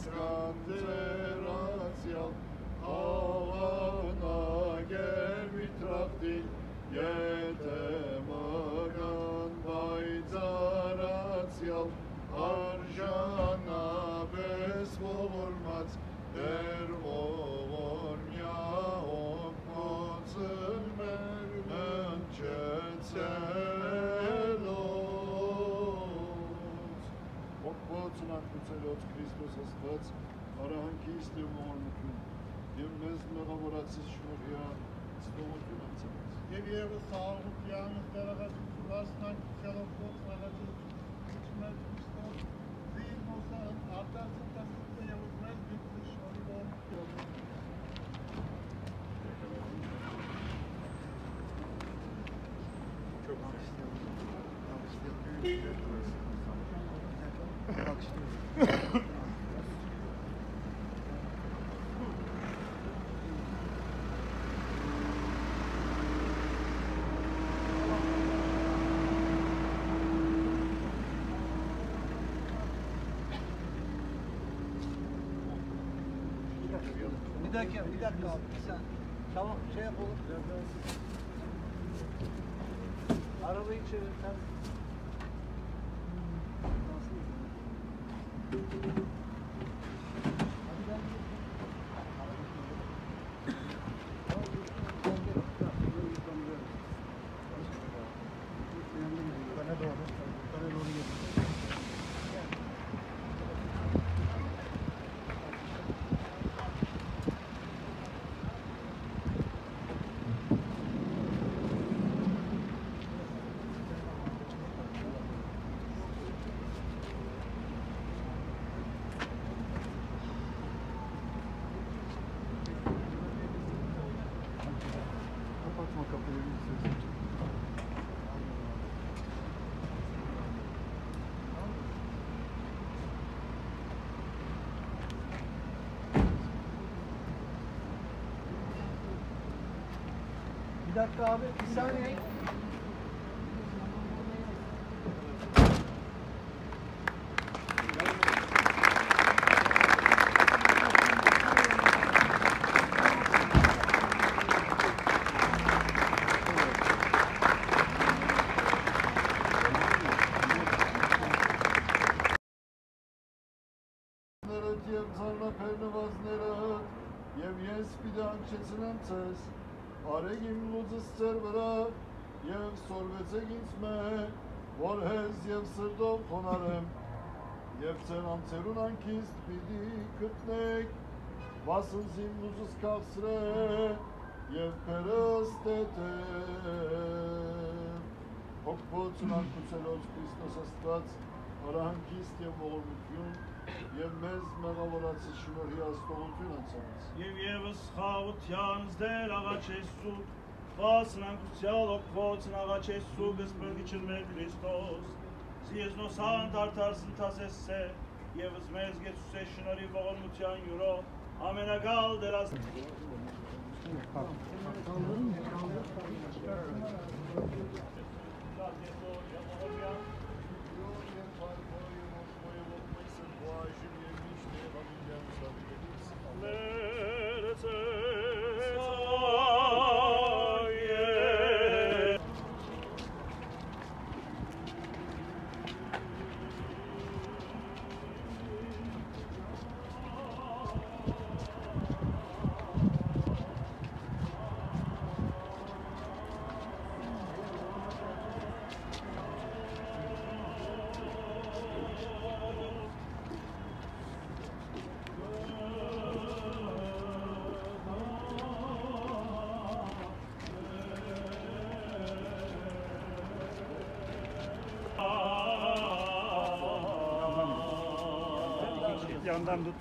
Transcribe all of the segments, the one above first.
skanteratial, avanager mitrachtin, yetemagan bayzaratial, arjana besvolormats, der ovormya okmotsen mermen chetselos. Okmotsen akmotselos Christos Աստված, արահանքիստ և ողորմություն, և մեզ մեղավորացիս շնորհյա ստողություն անցած։ Եվ ևս սաղաղության ստեղացությունն ցելով փոխանցել իջնել Քրիստոս դին մոսան արտածն տասը եւ մեզ դիպի շնորհիվ Bir dakika abi sen tamam şey yapalım. Arabayı çevir sen. Bir dakika abi, bir saniye. Եվ ձառնափերնվածները և ես պիտի անկչեցնեմ ձեզ, արեք իմ լուծս ձեր վրա և սորվեցեք ինձ մեջ, որ հեզ և սրտով խոնարհեմ, և ձեր անձերուն անքիստ պիտի գտնեք, վասնց իմ լուծս քաղցր է և փերս տետև, հոգվոցն անկուցելով Քրիստոս Աստված, արահանքիստ և ողորմություն, և մեզ մեղավորացիս շնորհի աստողություն անցած։ Եվ ևս խաղության զդեր աղաչեսու, վասնանկության օգվոցն աղաչեսու գսպրգիչն մեր Քրիստոս, զիեզնոսան տարտարսն տասեսե, ևս մեզ գեցուսե շնորհի ողորմության յուրո, ամենագալ դերաս։ Yandan tut.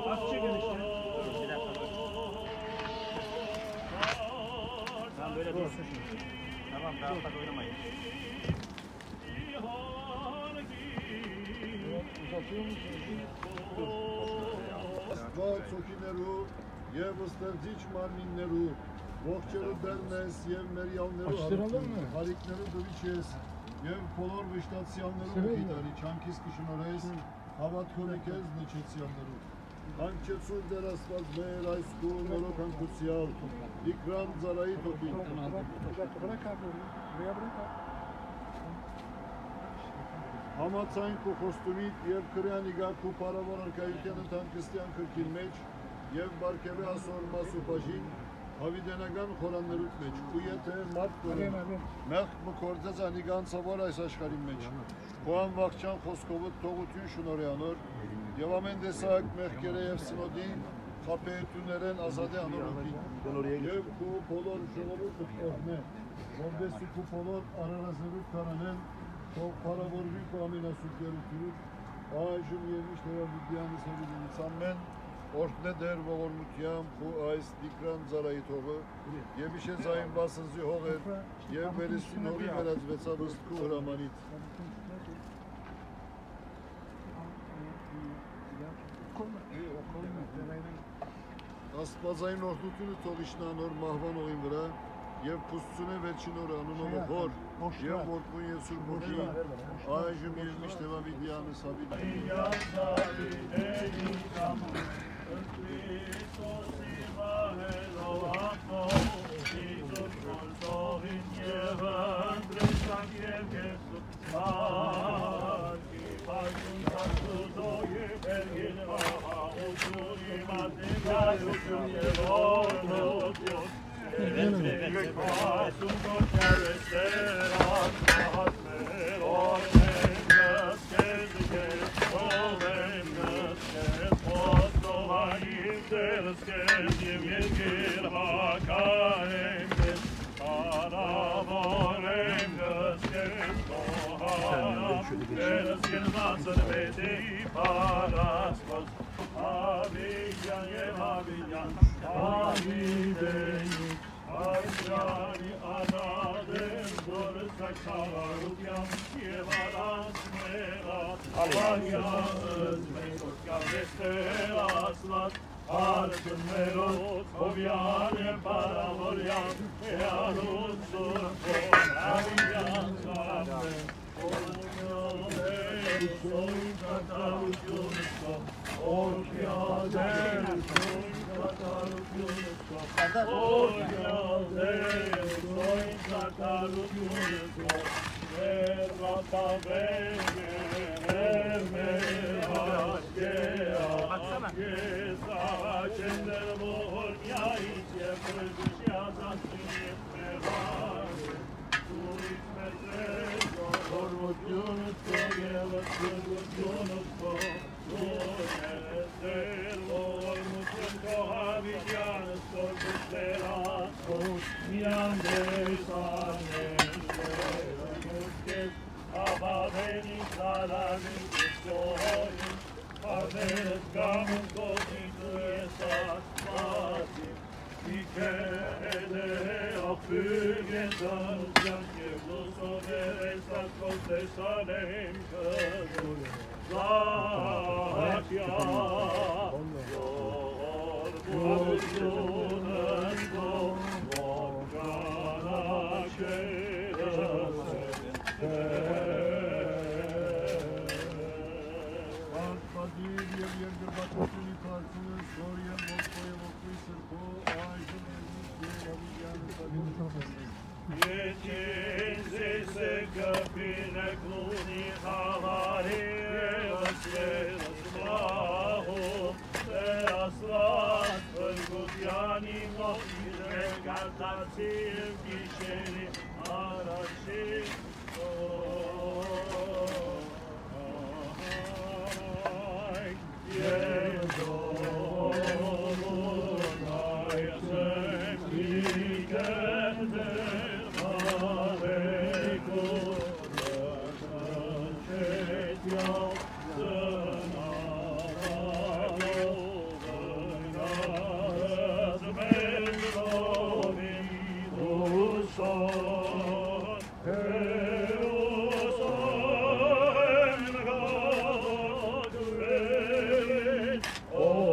Az çekin işte. Tamam böyle dursun şimdi. Tamam daha fazla oynamayın. Uzatıyor musunuz? Աստված հոգիներու և ստեղծիչ մարմիններու ողջերու բերնես և մերյալներու հարիկներու դրիչ ես Եվ բոլոր վշտացիալներով գիտարի չանքիս կշնորհես հավատքորի քեզ նչեցիալներով։ Հանքեցուր դեր Աստված մեր այս քո նորոգանքուցիալ Իքրամ Զարայի տոպին։ Համացային քո խոստումիդ եւ քրյանի գակու բարավոր արկայության ընթանքստյան քրքին մեջ եւ բարգեւե ասոր մասուպաժին հավիդենական խորաններուց մեջ ու եթե մարդ կորեն մեղ մկործած անիգանցավոր այս աշխարհի մեջ Խոան վաղճան խոսքովը թողություն շնորհյանոր եւ ամեն տեսակ մեղքերը եւ սնոդի խապեություններեն ազատե անորոքին եւ քո բոլոր ժողովուրդը կողմե որպես քո բոլոր արարածներուց կանանեն թող բարավորվի քո ամենասուկերությունից այժմ եւ միշտ հավիտյանս հավիտյանս ամեն Օրհնե դեր ողորմությամբ ու այս դիկրան Զարայի թողը եւ իշե զայն բասնզի հողեր եւ վերստին հողի վերածվեցավ ըստ քո հրամանից Աստվածային օրհնությունը թող իջնա նոր մահվանողին վրա եւ փուսցունե վերջին օրը անունով հոր եւ որդուն եւ սուրբ հոգի այժմ եւ միշտ հավիտյանս Oh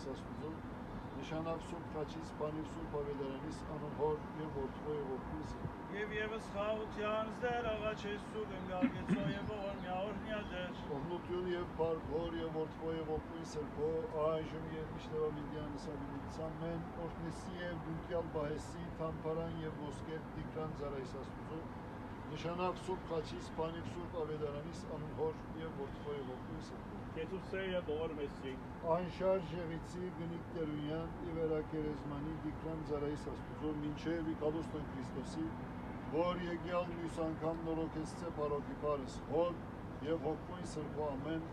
Զարայս Աստուծո, նշանավ Սուրբ Խաչից, Պանիվ Սուրբ Ավետարանից, անուն հոր և որդվո և որդվույս Եվ ևս խաղության զդեր աղաչեսու գնգագեցո և օրմյա օրնյադեր Օգնություն և պարքոր և որդվո և որդվույս սրբո, այժմ և միշտեվա միդյան սավինիցան մեն, օրտնեսի և դունկյալ բահեսի, թամպարան և ոսկեր դիկրան Զարայս Աստուծո, նշանավ Սուրբ Խաչից, Պանիվ Սուրբ Ավետարանից, անուն հոր և որդվո և որդվույս սրբո Կետուսեյը բոր մեսի Անշարժ եղիցի գնիկ տերունյան իվերակերեզմանի դիկրան Զարայիս Աստուծո մինչև իկալուստն Քրիստոսի, որ եկյալ մյուս անգամ նորոգեցցե պարոքի պարս հոր և հոգվույն սրբո ամեն,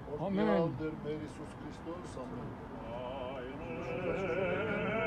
որդյալ դեր մեր Իսուս Քրիստոս ամեն։ Այ